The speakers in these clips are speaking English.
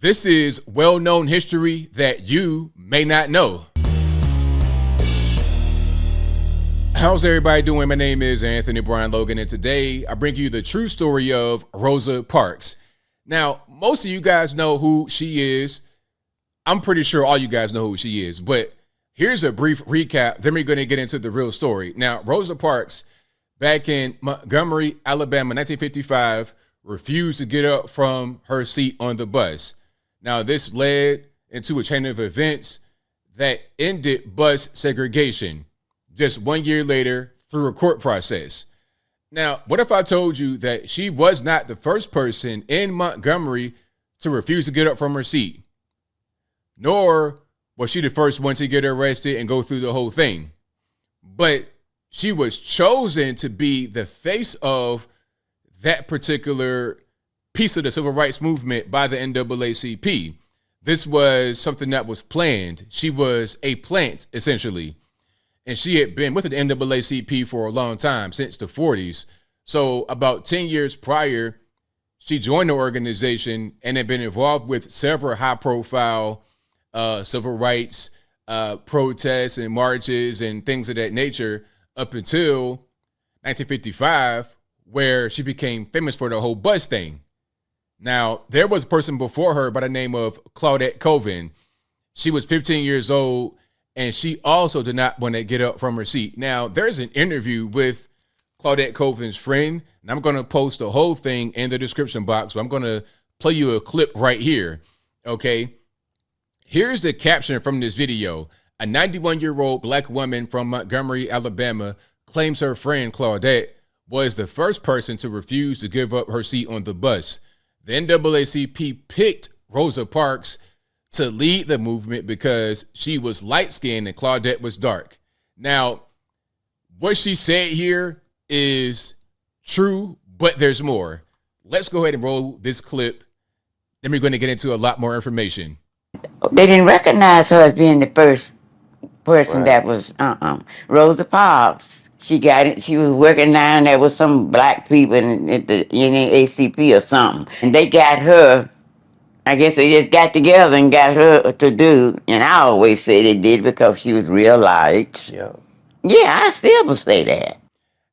This is well-known history that you may not know. How's everybody doing? My name is Anthony Brian Logan, and today I bring you the true story of Rosa Parks. Now, most of you guys know who she is. I'm pretty sure all you guys know who she is, but here's a brief recap. Then we're going to get into the real story. Now, Rosa Parks, back in Montgomery, Alabama, 1955, refused to get up from her seat on the bus. Now, this led into a chain of events that ended bus segregation just 1 year later through a court process. Now, what if I told you that she was not the first person in Montgomery to refuse to get up from her seat? Nor was she the first one to get arrested and go through the whole thing. But she was chosen to be the face of that particular piece of the civil rights movement by the NAACP. This was something that was planned. She was a plant, essentially. And she had been with the NAACP for a long time, since the 40s. So about 10 years prior, she joined the organization and had been involved with several high-profile civil rights protests and marches and things of that nature up until 1955, where she became famous for the whole bus thing. Now, there was a person before her by the name of Claudette Colvin. She was 15 years old, and she also did not want to get up from her seat. Now, there's an interview with Claudette Colvin's friend, and I'm going to post the whole thing in the description box. So I'm going to play you a clip right here, okay? Here's the caption from this video. A 91-year-old black woman from Montgomery, Alabama, claims her friend Claudette was the first person to refuse to give up her seat on the bus. The NAACP picked Rosa Parks to lead the movement because she was light-skinned and Claudette was dark. Now, what she said here is true, but there's more. Let's go ahead and roll this clip. Then we're going to get into a lot more information. They didn't recognize her as being the first person that was Rosa Parks. She got it. She was working down there with some black people at the NAACP or something, and they got her. I guess they just got together and got her to do. And I always say they did because she was real light. Yeah, I still will say that.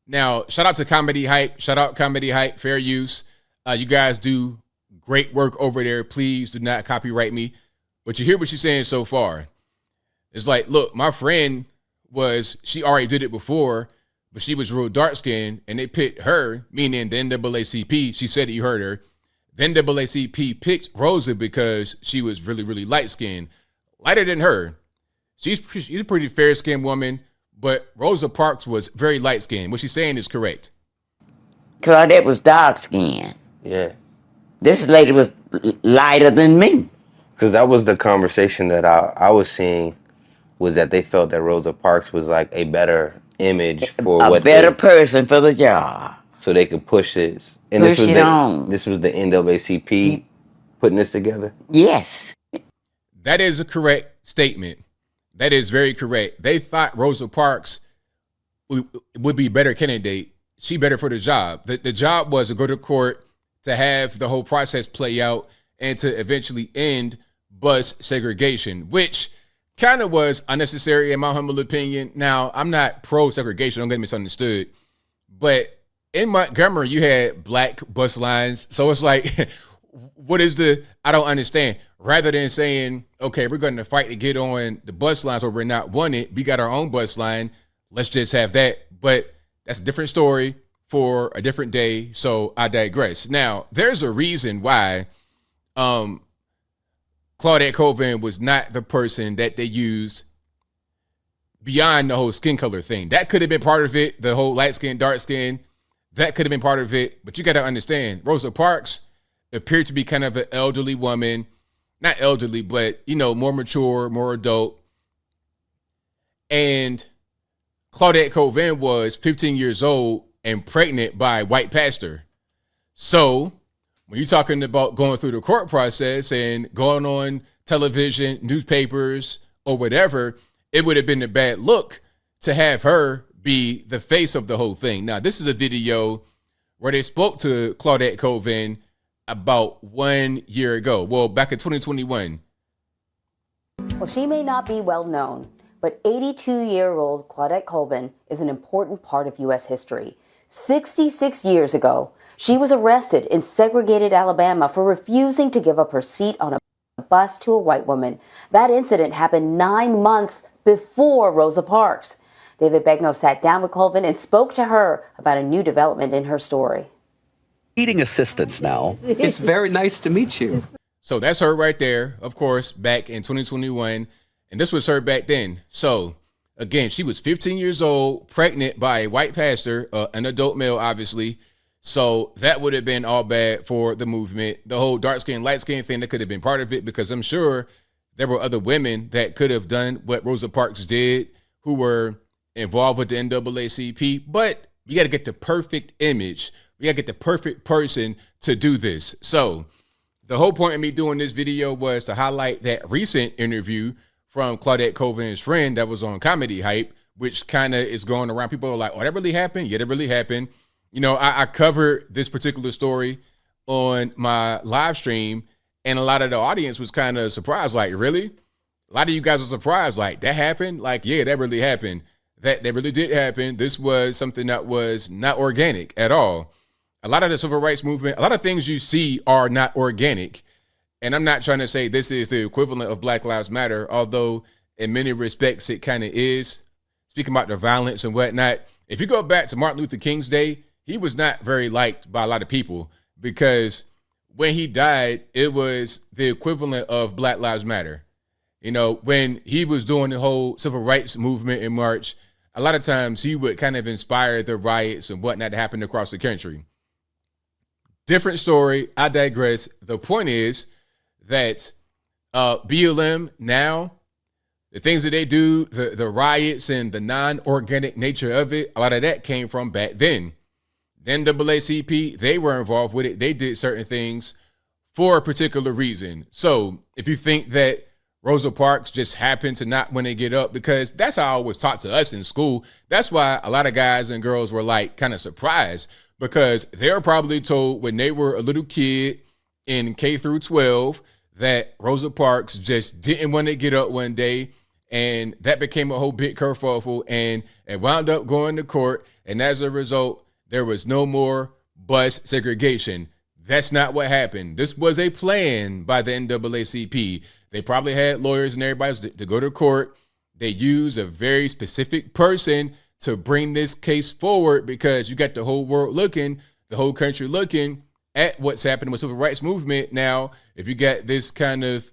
Now, shout out to Comedy Hype. Shout out Comedy Hype. Fair use. You guys do great work over there. Please do not copyright me. But you hear what she's saying so far. It's like, look, my friend she already did it before, but she was real dark-skinned, and they picked her, meaning the NAACP. She said you heard her. The NAACP picked Rosa because she was really, really light-skinned, lighter than her. She's a pretty fair-skinned woman, but Rosa Parks was very light-skinned. What she's saying is correct. Claudette was dark-skinned. Yeah. This lady was lighter than me. Because that was the conversation that I was seeing, was that they felt that Rosa Parks was like a better image for a better person for the job. So they could push it. And push it on. This was the NAACP putting this together? Yes. That is a correct statement. That is very correct. They thought Rosa Parks would be a better candidate. She better for the job. The job was to go to court, to have the whole process play out, and to eventually end bus segregation, which kind of was unnecessary in my humble opinion. Now, I'm not pro-segregation, don't get misunderstood, but in Montgomery, you had black bus lines. So it's like, I don't understand. Rather than saying, okay, we're going to fight to get on the bus lines where we're not wanted, we got our own bus line, let's just have that. But that's a different story for a different day, so I digress. Now, there's a reason why Claudette Colvin was not the person that they used beyond the whole skin color thing. That could have been part of it, the whole light skin, dark skin. That could have been part of it, but you got to understand, Rosa Parks appeared to be kind of an elderly woman, not elderly, but, more mature, more adult. And Claudette Colvin was 15 years old and pregnant by a white pastor. So when you're talking about going through the court process and going on television, newspapers, or whatever, it would have been a bad look to have her be the face of the whole thing. Now, this is a video where they spoke to Claudette Colvin about 1 year ago. Well, back in 2021. Well, she may not be well known, but 82-year-old Claudette Colvin is an important part of U.S. history. 66 years ago, she was arrested in segregated Alabama for refusing to give up her seat on a bus to a white woman. That incident happened 9 months before Rosa Parks. David Begnaud sat down with Colvin and spoke to her about a new development in her story. Needing assistance now. It's very nice to meet you. So that's her right there, of course, back in 2021. And this was her back then. So, again, she was 15 years old, pregnant by a white pastor, an adult male, obviously. So that would have been all bad for the movement. The whole dark skin, light skin thing, that could have been part of it, because I'm sure there were other women that could have done what Rosa Parks did who were involved with the NAACP. But you got to get the perfect image. We got to get the perfect person to do this. So the whole point of me doing this video was to highlight that recent interview from Claudette Colvin's friend that was on Comedy Hype, which kind of is going around. People are like, oh, that really happened? Yeah, that really happened. You know, I covered this particular story on my live stream, and a lot of the audience was kind of surprised. Like, really? A lot of you guys are surprised. Like, that happened? Like, yeah, that really happened. That really did happen. This was something that was not organic at all. A lot of the civil rights movement, a lot of things you see are not organic. And I'm not trying to say this is the equivalent of Black Lives Matter, although in many respects it kind of is. Speaking about the violence and whatnot, if you go back to Martin Luther King's day, he was not very liked by a lot of people, because when he died, it was the equivalent of Black Lives Matter. You know, when he was doing the whole civil rights movement in March, a lot of times he would kind of inspire the riots and whatnot that happened across the country. Different story. I digress. The point is that BLM now, the things that they do, the riots and the non-organic nature of it, a lot of that came from back then. The NAACP, they were involved with it. They did certain things for a particular reason. So if you think that Rosa Parks just happened to not want to get up, because that's how it was taught to us in school. That's why a lot of guys and girls were like kind of surprised, because they were probably told when they were a little kid in K through 12 that Rosa Parks just didn't want to get up one day, and that became a whole big kerfuffle, and it wound up going to court, and as a result, there was no more bus segregation. That's not what happened. This was a plan by the NAACP. They probably had lawyers and everybody to go to court. They used a very specific person to bring this case forward, because you got the whole world looking, the whole country looking at what's happening with civil rights movement. Now, if you got this kind of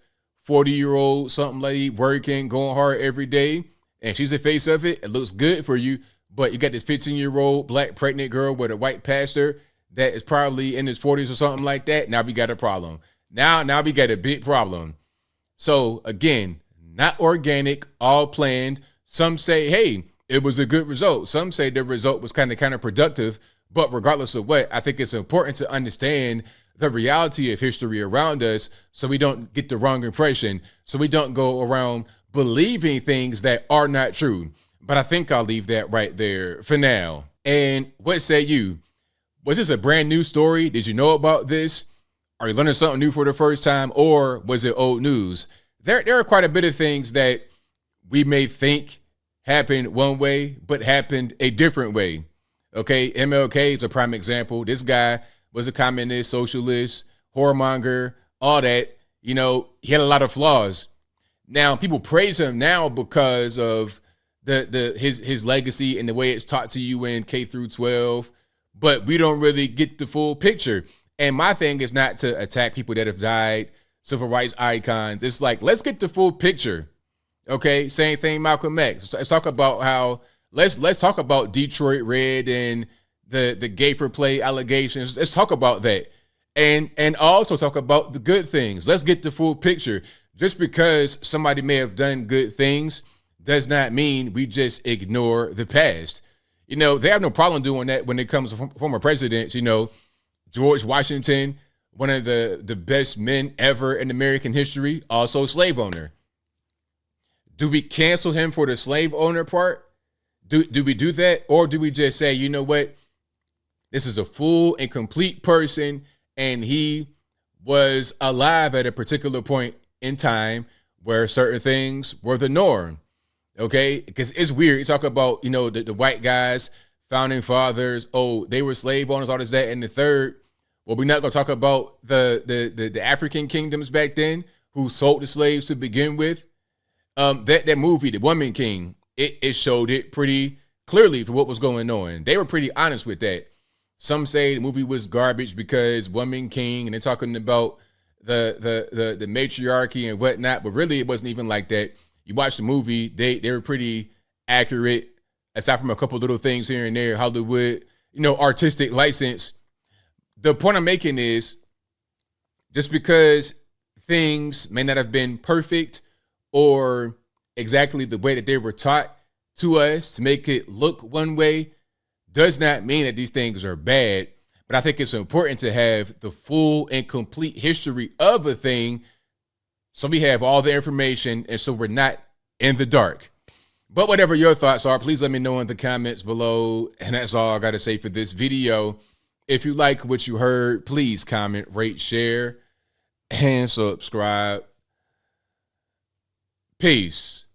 40-year-old something lady working, going hard every day, and she's the face of it, it looks good for you. But you got this 15-year-old black pregnant girl with a white pastor that is probably in his 40s or something like that. Now we got a problem. Now we got a big problem. So again, not organic, all planned. Some say, hey, it was a good result. Some say the result was kind of counterproductive. But regardless of what, I think it's important to understand the reality of history around us, so we don't get the wrong impression, so we don't go around believing things that are not true. But I think I'll leave that right there for now. And what say you? Was this a brand new story? Did you know about this? Are you learning something new for the first time? Or was it old news? There are quite a bit of things that we may think happened one way, but happened a different way. Okay, MLK is a prime example. This guy was a communist, socialist, whoremonger, all that. You know, he had a lot of flaws. Now, people praise him now because of his legacy and the way it's taught to you in K through 12, but we don't really get the full picture. And my thing is not to attack people that have died, civil rights icons. It's like, let's get the full picture. Okay, same thing, Malcolm X. Let's talk about how, let's talk about Detroit Red and the gay for play allegations. Let's talk about that. And also talk about the good things. Let's get the full picture. Just because somebody may have done good things does not mean we just ignore the past. You know, they have no problem doing that when it comes to former presidents. You know, George Washington, one of the best men ever in American history, also slave owner. Do we cancel him for the slave owner part? Do we do that? Or do we just say, you know what? This is a full and complete person, and he was alive at a particular point in time where certain things were the norm. Okay, because it's weird. You talk about, you know, the white guys, founding fathers. Oh, they were slave owners, all this, that, and the third. Well, we're not going to talk about the African kingdoms back then who sold the slaves to begin with. That movie, The Woman King, it showed it pretty clearly for what was going on. They were pretty honest with that. Some say the movie was garbage because Woman King, and they're talking about the matriarchy and whatnot, but really it wasn't even like that. You watch the movie, they were pretty accurate, aside from a couple little things here and there, Hollywood, you know, artistic license. The point I'm making is just because things may not have been perfect or exactly the way that they were taught to us to make it look one way does not mean that these things are bad. But I think it's important to have the full and complete history of a thing so we have all the information and so we're not in the dark. But whatever your thoughts are, please let me know in the comments below. And that's all I got to say for this video. If you like what you heard, please comment, rate, share, and subscribe. Peace.